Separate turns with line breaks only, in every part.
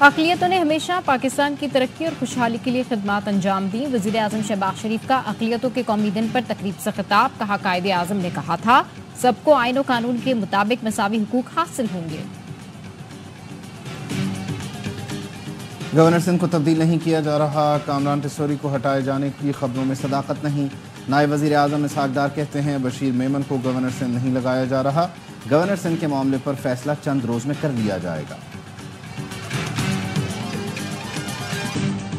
अक़लियतों ने हमेशा पाकिस्तान की तरक्की और खुशहाली के लिए खिदमत अंजाम दी। वज़ीर आज़म शहबाज शरीफ का अक़लियतों के कौमी दिन पर तकरीब से खिताब। कहा, कायदे आज़म ने कहा था सबको आईन और कानून के मुताबिक मसावी हुकूक हासिल होंगे।
गवर्नर सिंध को तब्दील नहीं किया जा रहा। कामरान टिसोरी को हटाए जाने की खबरों में सदाकत नहीं। नायब वज़ीर आज़म इसहाक डार कहते हैं बशीर मेमन को गवर्नर सिंध नहीं लगाया जा रहा। गवर्नर सिंध के मामले पर फैसला चंद रोज में कर लिया जाएगा।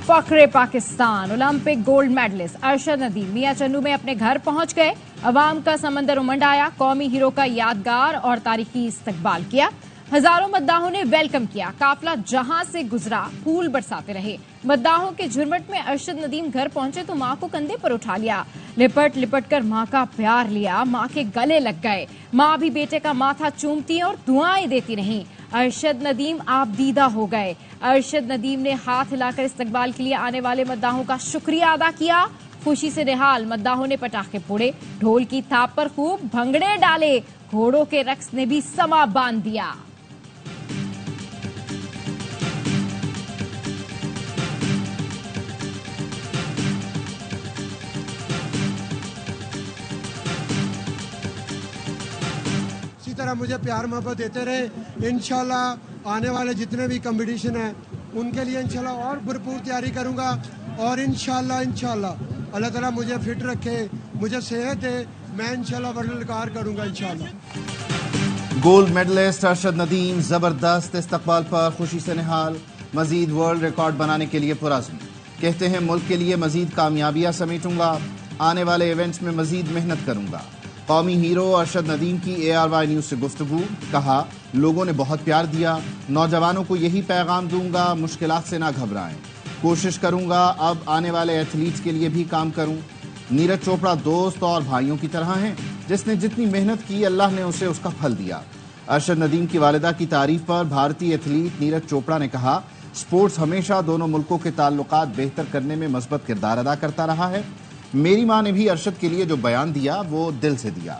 फख्रे Pakistan Olympic gold medalist Arshad Nadeem Mian Channu में अपने घर पहुंच गए। अवाम का समंदर उमंड आया। कौमी हीरो का यादगार और तारीखी इस्तकबाल किया। हजारों मद्दाहों ने वेलकम किया। काफिला जहां से गुजरा फूल बरसाते रहे। मद्दाहों के झुरमुट में अरशद नदीम घर पहुंचे तो मां को कंधे पर उठा लिया। लिपट लिपट कर मां का प्यार लिया। मां के गले लग गए। मां भी बेटे का माथा चूमती और दुआएं देती रहीं। अरशद नदीम आबदीदा हो गए। अरशद नदीम ने हाथ हिलाकर इस्तकबाल के लिए आने वाले मद्दाहों का शुक्रिया अदा किया। खुशी से निहाल मद्दाहों ने पटाखे फोड़े। ढोल की थाप पर खूब भंगड़े डाले। घोड़ों के रक्स ने भी समा बांध दिया।
तरह मुझे प्यार मोहब्बत देते रहे। इंशाल्लाह आने वाले जितने भी कंपटीशन है उनके लिए इंशाल्लाह और भरपूर तैयारी करूंगा और इंशाल्लाह अल्लाह ताला मुझे फिट रखे, मुझे सेहत दे, मैं इंशाल्लाह वर्ल्ड रिकॉर्ड करूंगा इंशाल्लाह।
गोल्ड मेडलिस्ट अरशद नदीम जबरदस्त इस्तकबाल पर खुशी से निहाल। मजीद वर्ल्ड रिकॉर्ड बनाने के लिए पुरज़्म। कहते हैं मुल्क के लिए मजीद कामयाबियां समेटूंगा। आने वाले इवेंट्स में मजीद मेहनत करूंगा। कौमी हीरो अरशद नदीम की ARY न्यूज से गुफ्तगू। कहा, लोगों ने बहुत प्यार दिया। नौजवानों को यही पैगाम दूंगा, मुश्किलात से ना घबराएं। कोशिश करूंगा अब आने वाले एथलीट्स के लिए भी काम करूं। नीरज चोपड़ा दोस्त और भाइयों की तरह हैं। जिसने जितनी मेहनत की अल्लाह ने उसे उसका फल दिया। अरशद नदीम की वालिदा की तारीफ पर भारतीय एथलीट नीरज चोपड़ा ने कहा, स्पोर्ट्स हमेशा दोनों मुल्कों के ताल्लुकात बेहतर करने में मस्बत किरदार अदा करता रहा है। मेरी मां ने भी अरशद के लिए जो बयान दिया वो दिल से दिया।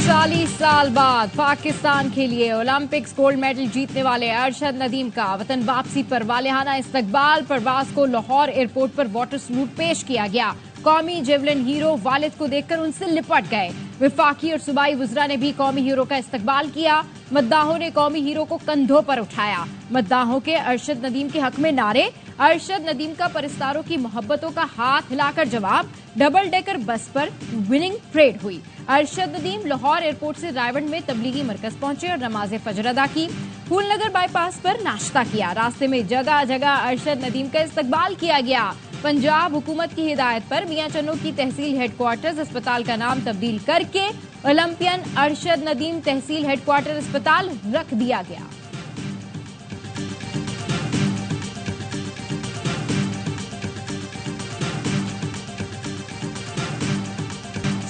40 साल बाद पाकिस्तान के लिए ओलंपिक्स गोल्ड मेडल जीतने वाले अरशद नदीम का वतन वापसी पर वालिहाना इस्तकबाल। परवाज को लाहौर एयरपोर्ट पर वाटर सलूट पेश किया गया। कौमी जेवलिन हीरो वालिद को देखकर उनसे लिपट गए। विफाकी और सूबाई वुज़रा ने भी कौमी हीरो का इस्तकबाल किया। मद्दाहों ने कौमी हीरो को कंधों पर उठाया। मद्दाहों के अरशद नदीम के हक में नारे। अरशद नदीम का परिस्तारों की मोहब्बतों का हाथ हिलाकर जवाब। डबल डेकर बस पर विनिंग परेड हुई। अरशद नदीम लाहौर एयरपोर्ट से रायवंड में तबलीगी मरकज पहुंचे और नमाज फजर अदा की। फूलनगर बाईपास पर नाश्ता किया। रास्ते में जगह जगह अरशद नदीम का इस्तकबाल किया गया। पंजाब हुकूमत की हिदायत पर मियां चन्नू की तहसील हेडक्वार्टर्स अस्पताल का नाम तब्दील करके ओलंपियन अरशद नदीम तहसील हेडक्वार्टर अस्पताल रख दिया गया।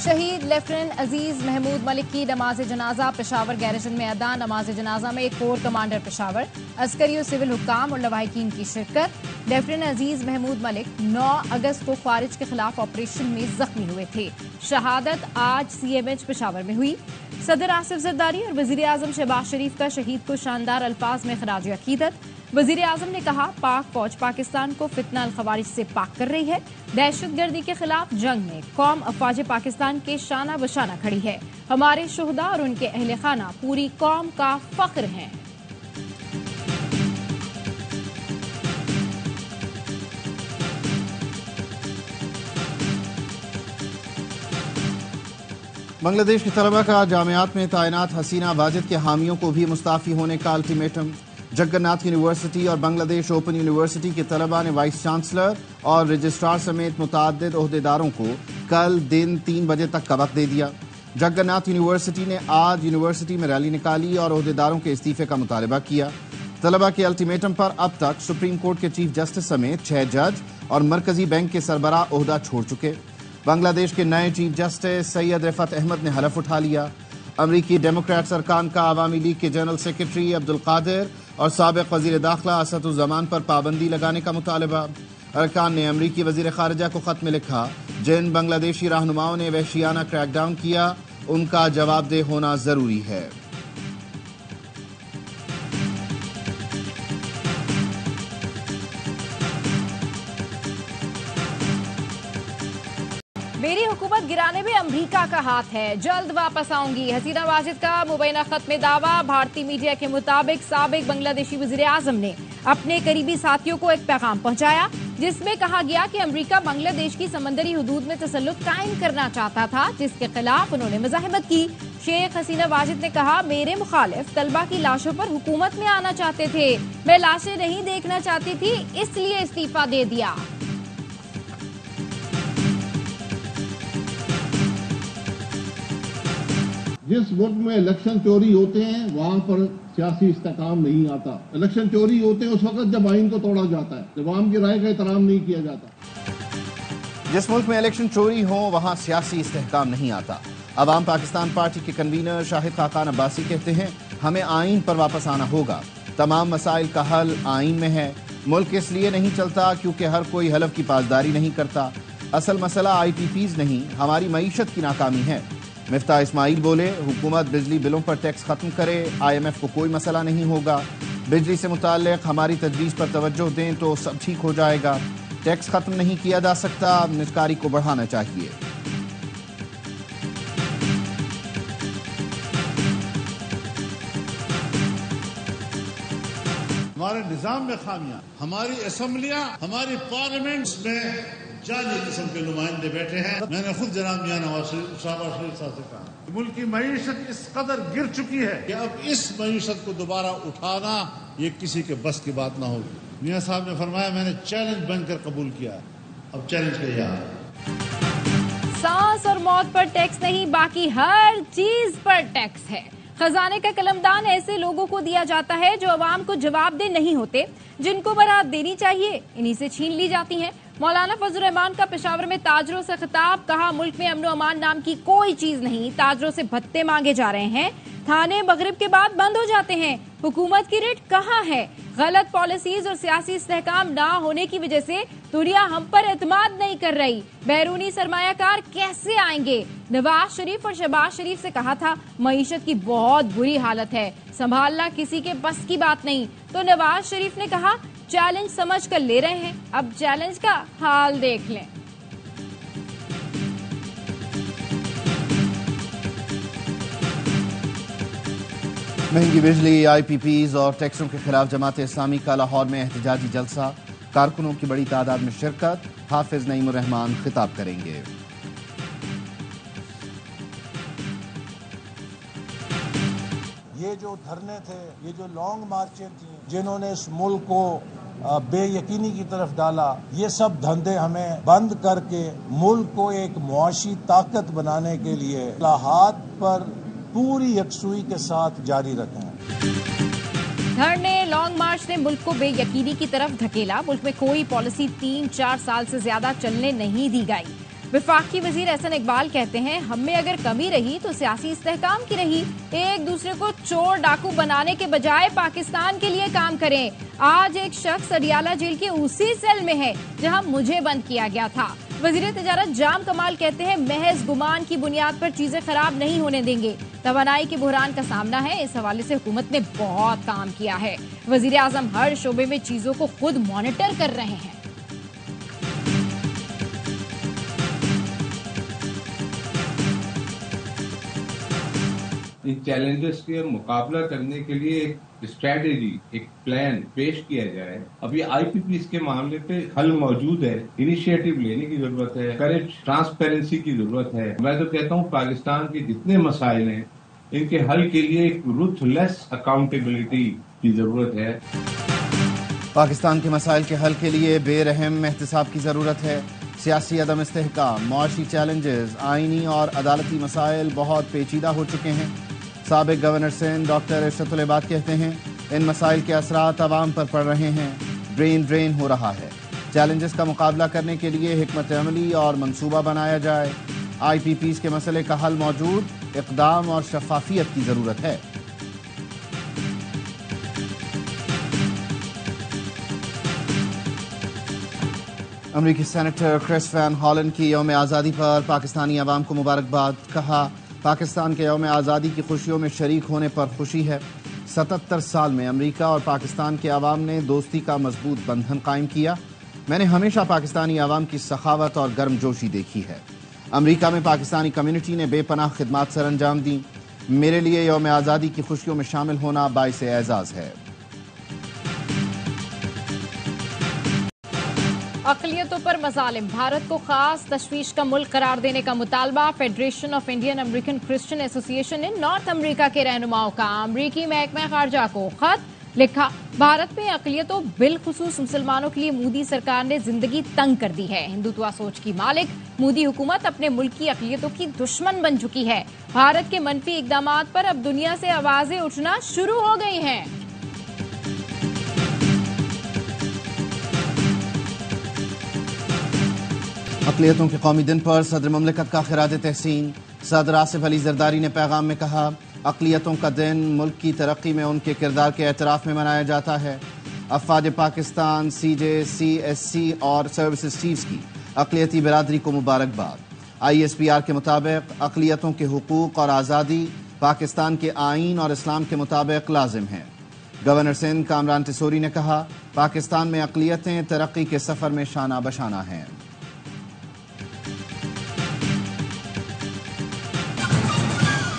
शहीद लेफ्टिनेंट अजीज महमूद मलिक की नमाज जनाजा पेशावर गैरिजन में अदा। नमाज जनाजा में कोर कमांडर पेशावर, अस्करी सिविल हुक्काम और लवाहिकीन की शिरकत। लेफ्टिनेंट अजीज महमूद मलिक 9 अगस्त को खारिज के खिलाफ ऑपरेशन में जख्मी हुए थे। शहादत आज CMH पेशावर में हुई। सदर आसिफ जरदारी और वजीर आजम शहबाज शरीफ का शहीद को शानदार अल्फाज में खराज अकीदत। वजीर आजम ने कहा, पाक फौज पाकिस्तान को फितना अल खवारिज से पाक कर रही है। दहशतगर्दी के खिलाफ जंग में कौम अफवाज पाकिस्तान के शाना बशाना खड़ी है। हमारे शुहदा और उनके अहले खाना पूरी कौम का फख्र हैं।
बांग्लादेश के तलबा का जामियात में तैनात हसीना वाजिद के हामियों को भी मुस्ताफी होने का अल्टीमेटम। जगन्नाथ यूनिवर्सिटी और बांग्लादेश ओपन यूनिवर्सिटी के तलबा ने वाइस चांसलर और रजिस्ट्रार समेत मुतअद्दिद ओहदेदारों को कल दिन 3 बजे तक का वक्त दे दिया। जगन्नाथ यूनिवर्सिटी ने आज यूनिवर्सिटी में रैली निकाली और ओहदेदारों के इस्तीफे का मुतालबा किया। तलबा के अल्टीमेटम पर अब तक सुप्रीम कोर्ट के चीफ जस्टिस समेत 6 जज और मरकजी बैंक के सरबराह ओहदा छोड़ चुके। बांग्लादेश के नए चीफ जस्टिस सैयद रिफत अहमद ने हलफ उठा लिया। अमरीकी डेमोक्रेट्स अरकान का अवामी लीग के जनरल सेक्रेटरी अब्दुल कादिर और साबिक वजीर दाखिला असदुज़्ज़मान पर पाबंदी लगाने का मुतालबा। अरकान ने अमरीकी वजीर खारजा को खत में लिखा, जिन बांग्लादेशी रहनुमाओं ने वहशियाना क्रैकडाउन किया उनका जवाबदेह होना जरूरी है।
मेरी हुकूमत गिराने में अमरीका का हाथ है, जल्द वापस आऊंगी। हसीना वाजिद का मुबैना खत में दावा। भारतीय मीडिया के मुताबिक साबिक बांग्लादेशी वज़ीर आज़म ने अपने करीबी साथियों को एक पैगाम पहुंचाया जिसमें कहा गया कि अमरीका बांग्लादेश की समंदरी हुदूद में तसल्लुत कायम करना चाहता था, जिसके खिलाफ उन्होंने मुज़ाहिमत की। शेख हसीना वाजिद ने कहा, मेरे मुखालिफ तलबा की लाशों पर हुकूमत में आना चाहते थे, मैं लाशें नहीं देखना चाहती थी, इसलिए इस्तीफा दे दिया।
जिस मुल्क में इलेक्शन चोरी होते हैं वहां पर सियासी इस्तेकाम नहीं आता। इलेक्शन चोरी होते हैं उस वक्त जब आइन को तोड़ा जाता है, जब आवाम की राय का एहतराम नहीं किया जाता।
जिस मुल्क में इलेक्शन चोरी हो वहां सियासी इस्तेहकाम नहीं आता। अवाम पाकिस्तान पार्टी के कन्वीनर शाहिद खाकान अब्बासी कहते हैं, हमें आइन पर वापस आना होगा। तमाम मसाइल का हल आइन में है। मुल्क इसलिए नहीं चलता क्योंकि हर कोई हलफ की पासदारी नहीं करता। असल मसला IPPs नहीं, हमारी मईशत की नाकामी है। मिफ्ता इस्माइल बोले, हुकूमत बिजली बिलों पर टैक्स खत्म करे, IMF को कोई मसला नहीं होगा। बिजली से मुताल्लिक हमारी तजवीज़ पर तवज्जो दें तो सब ठीक हो जाएगा। टैक्स खत्म नहीं किया जा सकता, निजकारी को बढ़ाना चाहिए।
हमारे निजाम में खामियां, हमारी असम्बलियां, हमारी पार्लियामेंट्स में जाली किस्म के नुमाइंदे बैठे हैं। मैंने खुद जनाब मियां नवाज शरीफ साहब से कहा, मुल्क की मईशत इस कदर गिर चुकी है कि अब इस मईशत को दोबारा उठाना ये किसी के बस की बात ना होगी। मियां साहब ने फरमाया, मैंने चैलेंज बनकर कबूल किया, अब चैलेंज का यहाँ।
सांस और मौत पर टैक्स नहीं, बाकी हर चीज पर टैक्स है। खजाने का कलमदान ऐसे लोगों को दिया जाता है जो अवाम को जवाबदेह नहीं होते, जिनको बरात देनी चाहिए इन्हीं से छीन ली जाती है। मौलाना फजल रहमान का पेशावर में ताजरों से खिताब। कहा, मुल्क में अमन अमान नाम की कोई चीज नहीं, ताजरों से भत्ते मांगे जा रहे हैं, थाने मगरिब के बाद बंद हो जाते हैं। हुकूमत की रेट कहाँ है? गलत पॉलिसीज और सियासी इस्तेहकाम ना होने की वजह से दुनिया हम पर एतमाद नहीं कर रही। बैरूनी सरमायाकार कैसे आएंगे? नवाज शरीफ और शहबाज शरीफ से कहा था, मईशत की बहुत बुरी हालत है, संभालना किसी के बस की बात नहीं। तो नवाज शरीफ ने कहा, चैलेंज समझ कर ले रहे हैं, अब चैलेंज का हाल देख लें।
महंगी बिजली, IPPs और टैक्सों के खिलाफ जमात इस्लामी का लाहौर में एहतजाजी जलसा। कारकुनों की बड़ी तादाद में शिरकत। हाफिज नईमुर रहमान खिताब करेंगे।
ये जो धरने थे, ये जो लॉन्ग मार्चें थी, जिन्होंने इस मुल्क को बेयकीनी की तरफ डाला, ये सब धंधे हमें बंद करके मुल्क को एक मुआशी ताकत बनाने के लिए इस्लाहात पर पूरी यकसुई के साथ जारी रखें।
धरने, लॉन्ग मार्च ने मुल्क को बेयकीनी की तरफ धकेला। मुल्क में कोई पॉलिसी 3-4 साल से ज्यादा चलने नहीं दी गई। वफाकी वजीर एहसन इकबाल कहते हैं, हम में अगर कमी रही तो सियासी इस्तेहकाम की रही। एक दूसरे को चोर डाकू बनाने के बजाय पाकिस्तान के लिए काम करें। आज एक शख्स अडियाला जेल के उसी सेल में है जहां मुझे बंद किया गया था। वजीर तिजारत जाम कमाल कहते हैं, महज गुमान की बुनियाद पर चीजें खराब नहीं होने देंगे। तवानाई के बुहरान का सामना है, इस हवाले से हुकूमत ने बहुत काम किया है। वजीर आजम हर शोबे में चीजों को खुद मॉनिटर कर रहे हैं।
इन चैलेंजेस के मुकाबला करने के लिए एक स्ट्रेटेजी, एक प्लान पेश किया जाए। अभी IPPs के मामले पे हल मौजूद है, इनिशिएटिव लेने की जरूरत है, करेक्ट ट्रांसपेरेंसी की जरूरत है। मैं तो कहता हूँ पाकिस्तान के जितने मसाइल हैं, इनके हल के लिए एक रूथलेस अकाउंटेबिलिटी की जरूरत है।
पाकिस्तान के मसाइल के हल के लिए बेरहम एहतसाब की जरूरत है। सियासी अदम इस्तेहकाम, मुआशी चैलेंजेस, आईनी और अदालती मसाइल बहुत पेचीदा हो चुके हैं। साबिक गवर्नर सिंध डॉक्टर इरशदुल इबाद कहते हैं, इन मसाइल के असरात अवाम पर पड़ रहे हैं, ब्रेन ड्रेन हो रहा है। चैलेंजेस का मुकाबला करने के लिए हिकमत अमली और मंसूबा बनाया जाए। IPPs के मसले का हल मौजूद, इक़दाम और शफाफियत की जरूरत है। अमरीकी सेनेटर क्रिस वैन हॉलैंड की यौम आज़ादी पर पाकिस्तानी अवाम को मुबारकबाद। कहा, पाकिस्तान के यौम आज़ादी की खुशियों में शरीक होने पर खुशी है। 77 साल में अमरीका और पाकिस्तान के अवाम ने दोस्ती का मजबूत बंधन कायम किया। मैंने हमेशा पाकिस्तानी अवाम की सखावत और गर्मजोशी देखी है। अमरीका में पाकिस्तानी कम्युनिटी ने बेपनाह खिदमात सर अंजाम दी। मेरे लिए यौम आज़ादी की खुशियों में शामिल होना बाइस एजाज़ है।
अक़लियतों पर मज़ालिम, भारत को खास तशवीश का मुल्क करार देने का मुतालबा। Federation of Indian American Christian association ने नॉर्थ अमेरिका के रहनुमाओं का अमरीकी महकमा खारजा को खत लिखा। भारत में अक़लियतों बिलखुसूस मुसलमानों के लिए मोदी सरकार ने जिंदगी तंग कर दी है। हिंदुत्वा सोच की मालिक मोदी हुकूमत अपने मुल्क की अक़लियतों की दुश्मन बन चुकी है। भारत के मनफी इक़दामात पर अब दुनिया से आवाजें उठना शुरू हो गई हैं।
अक़लियतों के कौमी दिन पर सदर मुमलिकत का खिराज तहसीन। सदर आसिफ अली जरदारी ने पैगाम में कहा, अक़लियतों का दिन मुल्क की तरक्की में उनके किरदार के एतराफ़ में मनाया जाता है। अफ़वाज पाकिस्तान, CJ, CSC और सर्विसेज चीफ्स की अक़लियती बिरादरी को मुबारकबाद। ISPR के मुताबिक अक़लियतों के हुकूक और आज़ादी पाकिस्तान के आईन और इस्लाम के मुताबिक लाजिम हैं। गवर्नर सिंध कामरान तिसोरी ने कहा, पाकिस्तान में अक़लियतें तरक्की के सफ़र में शाना बशाना हैं।